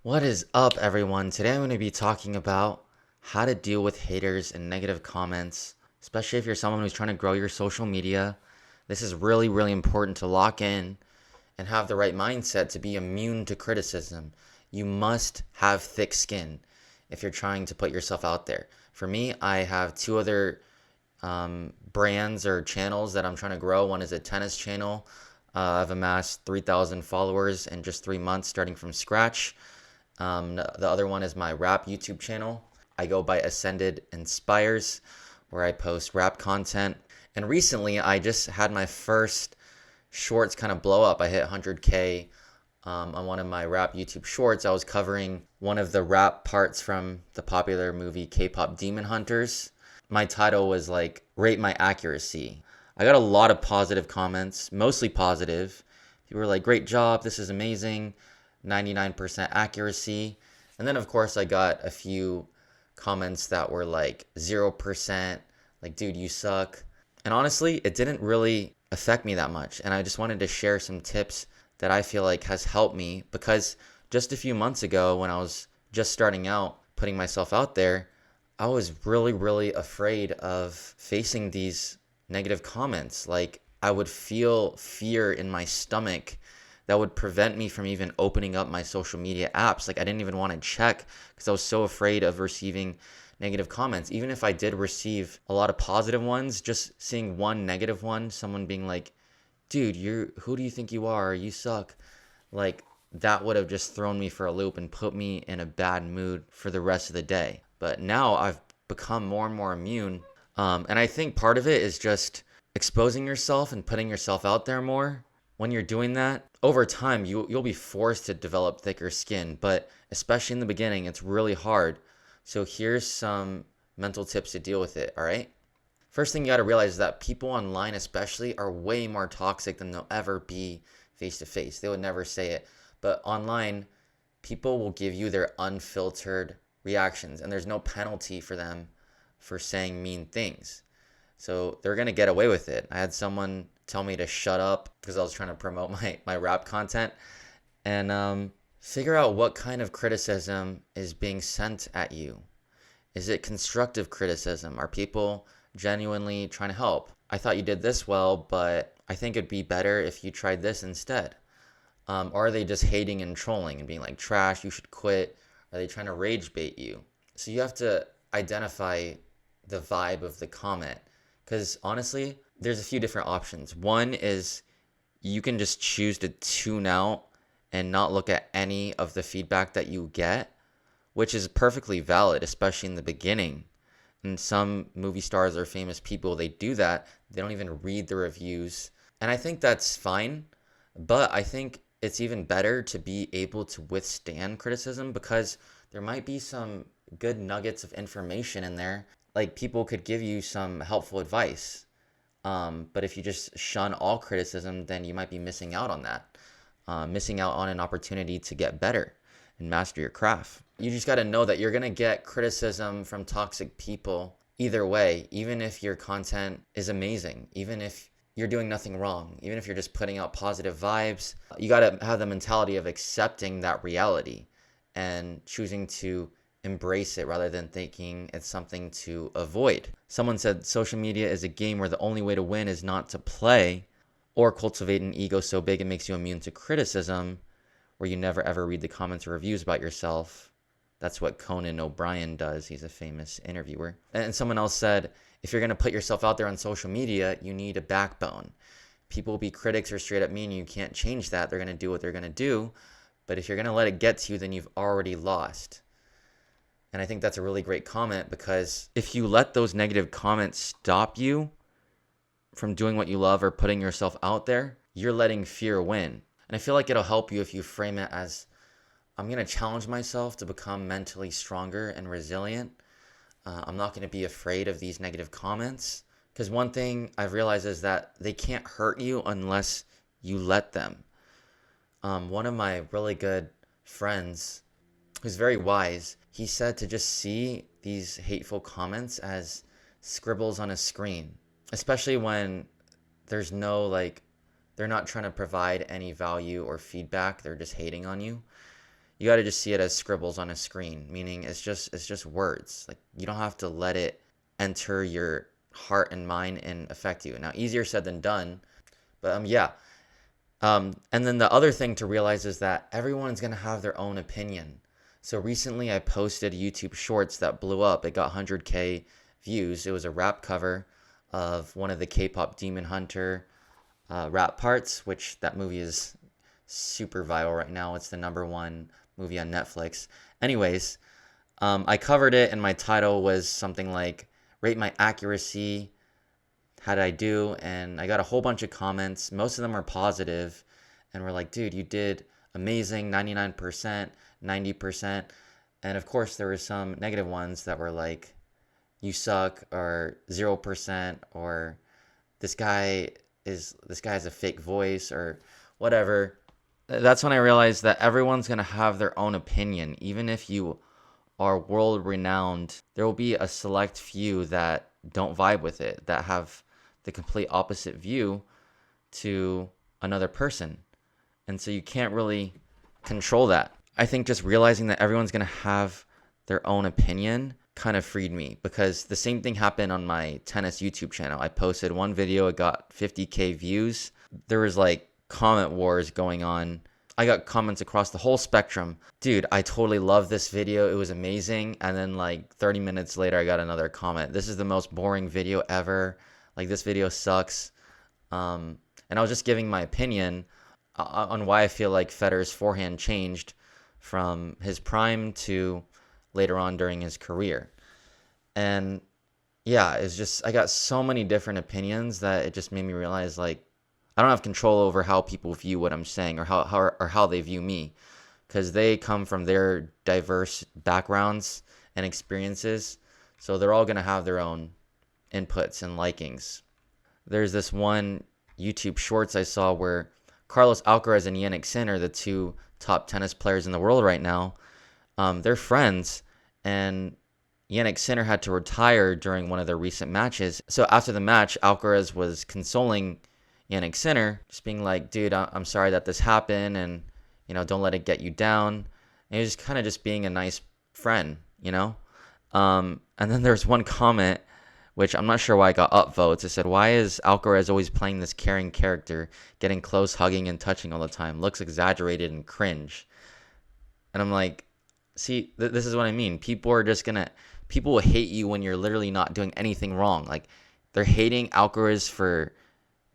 What is up, everyone? Today I'm going to be talking about how to deal with haters and negative comments, especially if you're someone who's trying to grow your social media. This is really, really important to lock in and have the right mindset to be immune to criticism. You must have thick skin if you're trying to put yourself out there. For me, I have two other brands or channels that I'm trying to grow. One is a tennis channel. I've amassed 3,000 followers in just 3 months starting from scratch. The other one is my rap YouTube channel. I go by Ascended Inspires, where I post rap content. And recently, I just had my first shorts kind of blow up. I hit 100K on one of my rap YouTube shorts. I was covering one of the rap parts from the popular movie K-pop Demon Hunters. My title was like, Rate My Accuracy. I got a lot of positive comments, mostly positive. People were like, great job, this is amazing, 99% accuracy. And then, of course, I got a few comments that were like 0%, like, dude, you suck. And honestly, it didn't really affect me that much. And I just wanted to share some tips that I feel like has helped me because just a few months ago, when I was just starting out, putting myself out there, I was really, really afraid of facing these negative comments. Like, I would feel fear in my stomach that would prevent me from even opening up my social media apps. Like, I didn't even want to check because I was so afraid of receiving negative comments. Even if I did receive a lot of positive ones, just seeing one negative one, someone being like, dude, who do you think you are? You suck. Like, that would have just thrown me for a loop and put me in a bad mood for the rest of the day. But now I've become more and more immune. And I think part of it is just exposing yourself and putting yourself out there more. When you're doing that, over time, you'll be forced to develop thicker skin. But especially in the beginning, it's really hard. So here's some mental tips to deal with it, all right? First thing you got to realize is that people online, especially, are way more toxic than they'll ever be face to face. They would never say it. But online, people will give you their unfiltered reactions, and there's no penalty for them for saying mean things. So they're going to get away with it. I had someone tell me to shut up because I was trying to promote my rap content. And figure out what kind of criticism is being sent at you. Is it constructive criticism? Are people genuinely trying to help? I thought you did this well, but I think it'd be better if you tried this instead. Or are they just hating and trolling and being like, trash, you should quit? Are they trying to rage bait you? So you have to identify the vibe of the comment. Because honestly, there's a few different options. One is you can just choose to tune out and not look at any of the feedback that you get, which is perfectly valid, especially in the beginning. And some movie stars or famous people, they do that. They don't even read the reviews. And I think that's fine. But I think it's even better to be able to withstand criticism because there might be some good nuggets of information in there. Like, people could give you some helpful advice. But if you just shun all criticism, then you might be missing out on that. Missing out on an opportunity to get better and master your craft. You just got to know that you're going to get criticism from toxic people either way, even if your content is amazing, even if you're doing nothing wrong, even if you're just putting out positive vibes. You got to have the mentality of accepting that reality and choosing to embrace it rather than thinking it's something to avoid. Someone said social media is a game where the only way to win is not to play or cultivate an ego so big it makes you immune to criticism, where you never ever read the comments or reviews about yourself. That's what Conan O'Brien does. He's a famous interviewer. And someone else said, if you're going to put yourself out there on social media, you need a backbone. People will be critics or straight up mean. You can't change that. They're going to do what they're going to do. But if you're going to let it get to you, then you've already lost. And I think that's a really great comment because if you let those negative comments stop you from doing what you love or putting yourself out there, you're letting fear win. And I feel like it'll help you if you frame it as, I'm going to challenge myself to become mentally stronger and resilient. I'm not going to be afraid of these negative comments. Because one thing I've realized is that they can't hurt you unless you let them. One of my really good friends, who's very wise, he said to just see these hateful comments as scribbles on a screen, especially when there's no, like, they're not trying to provide any value or feedback. They're just hating on you. you got to just see it as scribbles on a screen, meaning it's just words. Like you don't have to let it enter your heart and mind and affect you. Now, easier said than done, but yeah. And then the other thing to realize is that everyone's gonna have their own opinion. So recently, I posted YouTube Shorts that blew up. It got 100K views. It was a rap cover of one of the K-pop Demon Hunter rap parts, which that movie is super viral right now. It's the #1 movie on Netflix. Anyways, I covered it, and my title was something like "Rate My Accuracy. How did I do?" And I got a whole bunch of comments. Most of them are positive, and we're like, "Dude, you did amazing, 99%, 90%." And of course, there were some negative ones that were like, "You suck," or 0%, or this guy has a fake voice," or whatever. That's when I realized that everyone's going to have their own opinion. Even if you are world renowned, there will be a select few that don't vibe with it, that have the complete opposite view to another person. And so you can't really control that. I think just realizing that everyone's going to have their own opinion kind of freed me, because the same thing happened on my tennis YouTube channel. I posted one video, it got 50K views. There was like comment wars going on. I got comments across the whole spectrum. "Dude, I totally love this video. It was amazing." And then like 30 minutes later, I got another comment. "This is the most boring video ever. Like this video sucks." And I was just giving my opinion on why I feel like Federer's forehand changed from his prime to later on during his career. And yeah, it's just, I got so many different opinions that it just made me realize, like, I don't have control over how people view what I'm saying, or how they view me, because they come from their diverse backgrounds and experiences. So they're all going to have their own inputs and likings. There's this one YouTube Shorts I saw where Carlos Alcaraz and Jannik Sinner, the two top tennis players in the world right now, they're friends, and Jannik Sinner had to retire during one of their recent matches. So after the match, Alcaraz was consoling Jannik Sinner, just being like, "Dude, I'm sorry that this happened, and don't let it get you down." And he was just kind of just being a nice friend. And then there's one comment, which I'm not sure why it got upvotes. It said, "Why is Alcaraz always playing this caring character, getting close, hugging, and touching all the time? Looks exaggerated and cringe." And I'm like, see, this is what I mean. People will hate you when you're literally not doing anything wrong. Like, they're hating Alcaraz for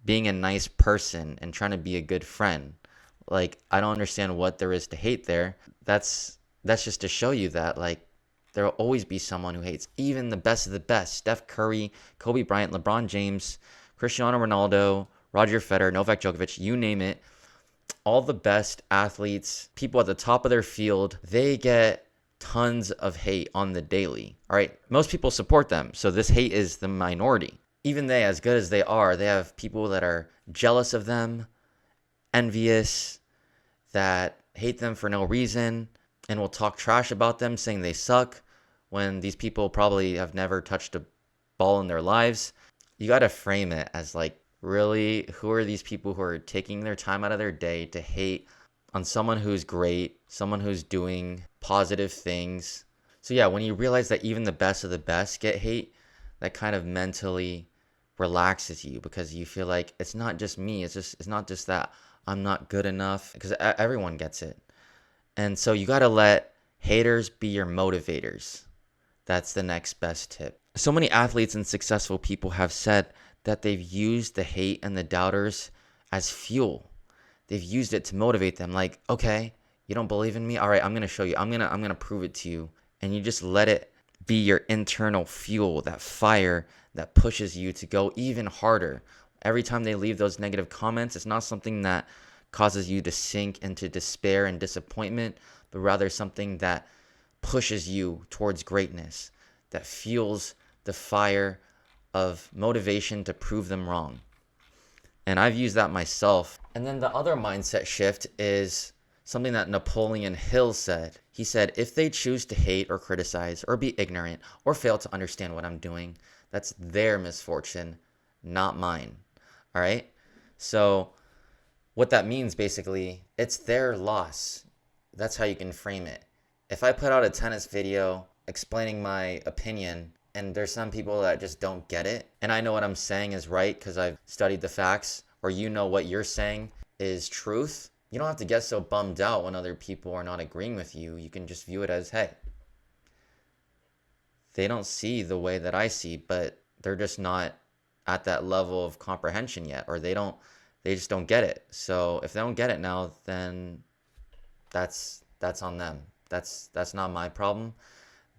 being a nice person and trying to be a good friend. Like, I don't understand what there is to hate there. That's just to show you that, like, there will always be someone who hates even the best of the best. Steph Curry, Kobe Bryant, LeBron James, Cristiano Ronaldo, Roger Federer, Novak Djokovic, you name it. All the best athletes, people at the top of their field, they get tons of hate on the daily. All right, most people support them, so this hate is the minority. Even they, as good as they are, they have people that are jealous of them, envious, that hate them for no reason, and will talk trash about them, saying they suck, when these people probably have never touched a ball in their lives. You got to frame it as like, really, who are these people who are taking their time out of their day to hate on someone who's great, someone who's doing positive things? So yeah, when you realize that even the best of the best get hate, that kind of mentally relaxes you, because you feel like it's not just me. It's not just that I'm not good enough, because everyone gets it. And so you got to let haters be your motivators. That's the next best tip. So many athletes and successful people have said that they've used the hate and the doubters as fuel. They've used it to motivate them. Like, okay, you don't believe in me? All right, I'm going to show you. I'm going to prove it to you. And you just let it be your internal fuel, that fire that pushes you to go even harder. Every time they leave those negative comments, it's not something that causes you to sink into despair and disappointment, but rather something that pushes you towards greatness, that fuels the fire of motivation to prove them wrong. And I've used that myself. And then the other mindset shift is something that Napoleon Hill said. He said, "If they choose to hate or criticize or be ignorant or fail to understand what I'm doing, that's their misfortune, not mine." All right? So what that means, basically, it's their loss. That's how you can frame it. If I put out a tennis video explaining my opinion and there's some people that just don't get it, and I know what I'm saying is right because I've studied the facts, or you know what you're saying is truth, you don't have to get so bummed out when other people are not agreeing with you. You can just view it as, hey, they don't see the way that I see, but they're just not at that level of comprehension yet, or they just don't get it. So if they don't get it now, then that's on them. That's not my problem.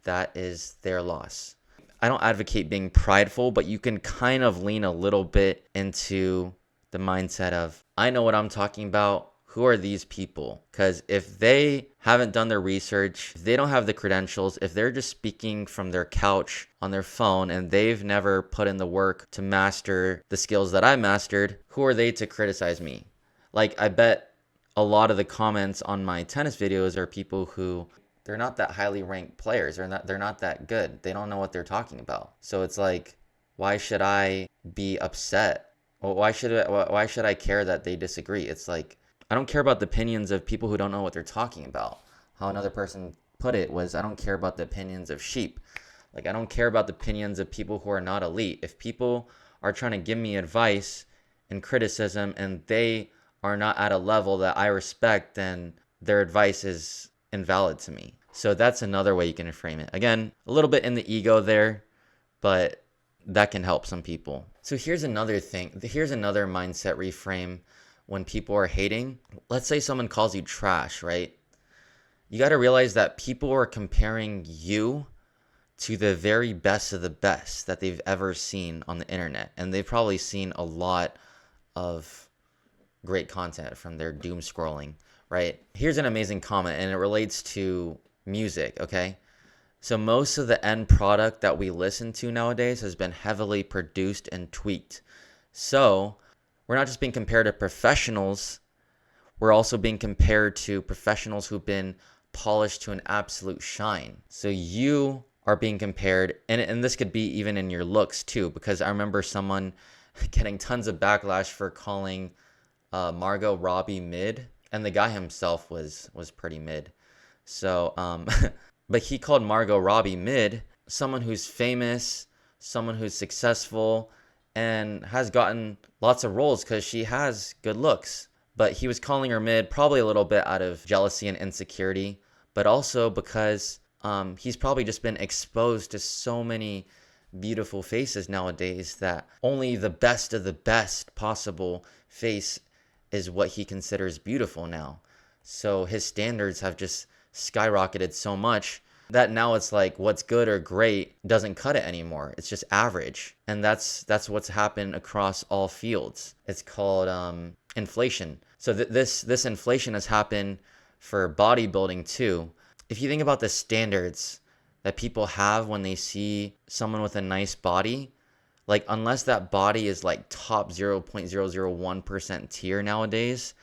That is their loss. I don't advocate being prideful, but you can kind of lean a little bit into the mindset of, I know what I'm talking about. Who are these people? Because if they haven't done their research, if they don't have the credentials, if they're just speaking from their couch on their phone and they've never put in the work to master the skills that I mastered, who are they to criticize me? Like, I bet a lot of the comments on my tennis videos are people who, they're not that highly ranked players. They're not that good. They don't know what they're talking about. So it's like, why should I be upset? Well, why should I care that they disagree? It's like, I don't care about the opinions of people who don't know what they're talking about. How another person put it was, I don't care about the opinions of sheep. Like, I don't care about the opinions of people who are not elite. If people are trying to give me advice and criticism and they are not at a level that I respect, then their advice is invalid to me. So that's another way you can frame it. Again, a little bit in the ego there, but that can help some people. So here's another thing. Here's another mindset reframe when people are hating. Let's say someone calls you trash, right? You got to realize that people are comparing you to the very best of the best that they've ever seen on the internet. And they've probably seen a lot of great content from their doom scrolling, right? Here's an amazing comment, and it relates to music, okay? So most of the end product that we listen to nowadays has been heavily produced and tweaked. So we're not just being compared to professionals, we're also being compared to professionals who've been polished to an absolute shine. So you are being compared, and this could be even in your looks too, because I remember someone getting tons of backlash for calling Margot Robbie mid, and the guy himself was pretty mid. So, but he called Margot Robbie mid, someone who's famous, someone who's successful, and has gotten lots of roles because she has good looks. But he was calling her mid probably a little bit out of jealousy and insecurity, but also because he's probably just been exposed to so many beautiful faces nowadays that only the best of the best possible face is what he considers beautiful now. So his standards have just skyrocketed so much that now it's like what's good or great doesn't cut it anymore. It's just average. And that's what's happened across all fields. It's called inflation. So this inflation has happened for bodybuilding too. If you think about the standards that people have when they see someone with a nice body, like unless that body is like top 0.001% tier nowadays,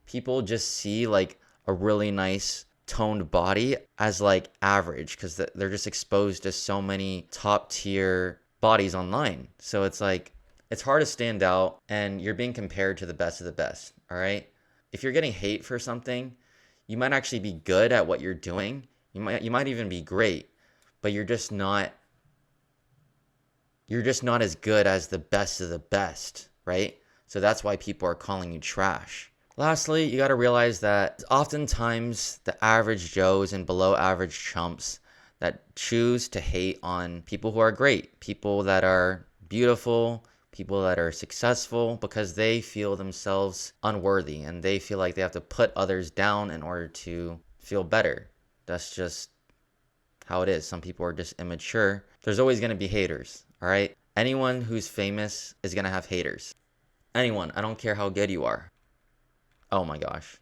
people just see like a really nice toned body as like average because they're just exposed to so many top tier bodies online. So it's like, it's hard to stand out and you're being compared to the best of the best. All right. If you're getting hate for something, you might actually be good at what you're doing. You might even be great, but you're just not as good as the best of the best, right? So that's why people are calling you trash. Lastly, you got to realize that oftentimes the average Joes and below average chumps that choose to hate on people who are great, people that are beautiful, people that are successful, because they feel themselves unworthy and they feel like they have to put others down in order to feel better. That's just how it is. Some people are just immature. There's always going to be haters, all right? Anyone who's famous is going to have haters. Anyone. I don't care how good you are. Oh my gosh.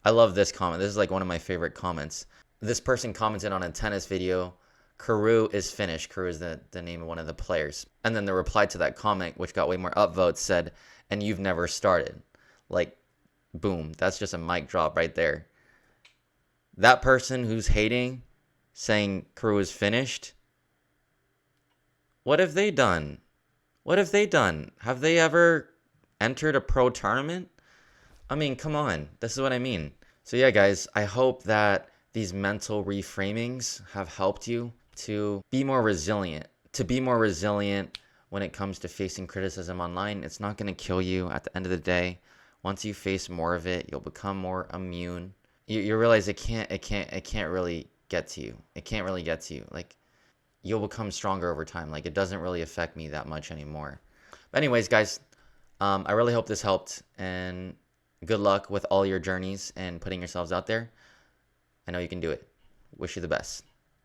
I love this comment. This is like one of my favorite comments. This person commented on a tennis video, Kuru is finished. Kuru is the name of one of the players. And then the reply to that comment, which got way more upvotes, said, and you've never started. Like, boom. That's just a mic drop right there. That person who's hating, saying Kuru is finished, what have they done? What have they done? Have they ever entered a pro tournament? I mean, come on. This is what I mean. So yeah, guys, I hope that these mental reframings have helped you to be more resilient, when it comes to facing criticism online. It's not going to kill you at the end of the day. Once you face more of it, you'll become more immune. You realize it can't really get to you. It can't really get to you. Like, you'll become stronger over time. Like, it doesn't really affect me that much anymore. But anyways, guys, I really hope this helped, and good luck with all your journeys and putting yourselves out there. I know you can do it. Wish you the best.